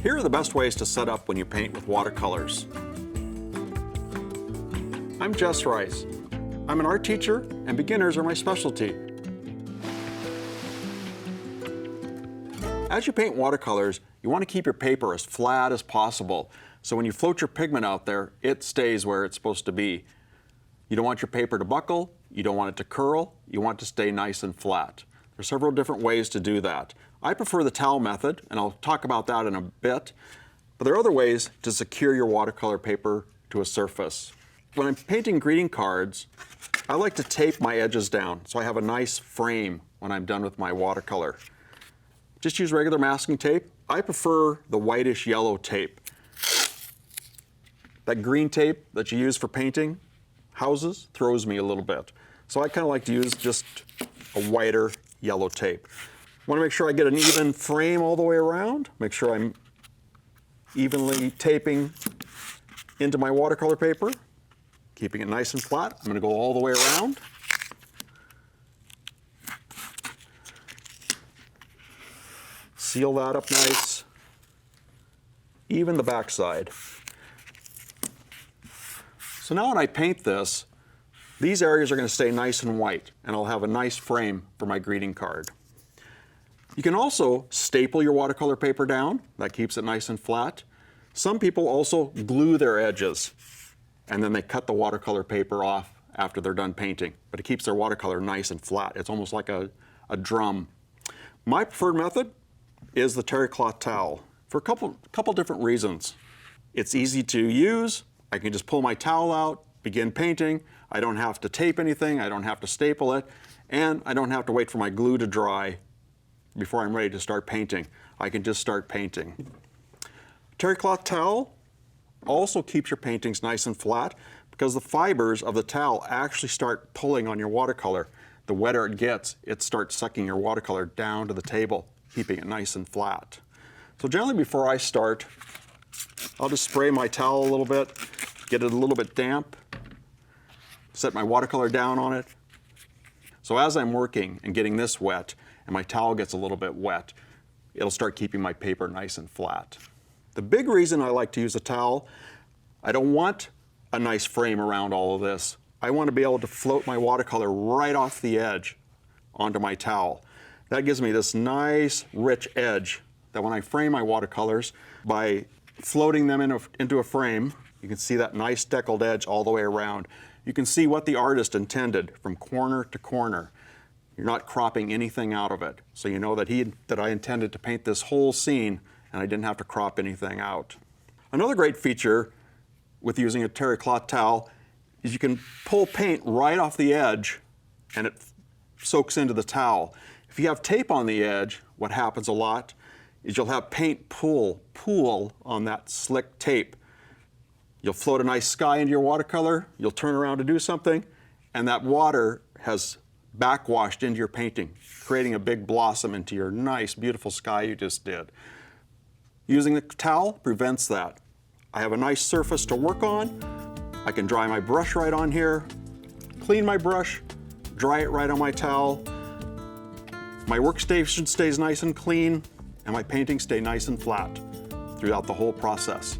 Here are the best ways to set up when you paint with watercolors. I'm Jess Rice. I'm an art teacher, and beginners are my specialty. As you paint watercolors, you want to keep your paper as flat as possible, so when you float your pigment out there, it stays where it's supposed to be. You don't want your paper to buckle, you don't want it to curl, you want it to stay nice and flat. There are several different ways to do that. I prefer the towel method, and I'll talk about that in a bit, but there are other ways to secure your watercolor paper to a surface. When I'm painting greeting cards, I like to tape my edges down so I have a nice frame when I'm done with my watercolor. Just use regular masking tape. I prefer the whitish yellow tape. That green tape that you use for painting houses throws me a little bit. So I kind of like to use just a whiter yellow tape. I want to make sure I get an even frame all the way around. Make sure I'm evenly taping into my watercolor paper, keeping it nice and flat. I'm going to go all the way around. Seal that up nice. Even the back side. So now when I paint this, these areas are going to stay nice and white, and I'll have a nice frame for my greeting card. You can also staple your watercolor paper down. That keeps it nice and flat. Some people also glue their edges, and then they cut the watercolor paper off after they're done painting, but it keeps their watercolor nice and flat. It's almost like a drum. My preferred method is the terry cloth towel for a couple different reasons. It's easy to use. I can just pull my towel out, begin painting. I don't have to tape anything, I don't have to staple it, and I don't have to wait for my glue to dry before I'm ready to start painting. I can just start painting. Terry cloth towel also keeps your paintings nice and flat because the fibers of the towel actually start pulling on your watercolor. The wetter it gets, it starts sucking your watercolor down to the table, keeping it nice and flat. So generally before I start, I'll just spray my towel a little bit, get it a little bit damp, set my watercolor down on it. So as I'm working and getting this wet, and my towel gets a little bit wet, it'll start keeping my paper nice and flat. The big reason I like to use a towel, I don't want a nice frame around all of this. I want to be able to float my watercolor right off the edge onto my towel. That gives me this nice, rich edge that when I frame my watercolors, by floating them into a frame, you can see that nice deckled edge all the way around. You can see what the artist intended from corner to corner. You're not cropping anything out of it. So you know that I intended to paint this whole scene and I didn't have to crop anything out. Another great feature with using a terry cloth towel is you can pull paint right off the edge and it soaks into the towel. If you have tape on the edge, what happens a lot is you'll have paint pool on that slick tape. You'll float a nice sky into your watercolor, you'll turn around to do something, and that water has backwashed into your painting, creating a big blossom into your nice, beautiful sky you just did. Using the towel prevents that. I have a nice surface to work on. I can dry my brush right on here, clean my brush, dry it right on my towel. My workstation stays nice and clean, and my paintings stay nice and flat throughout the whole process.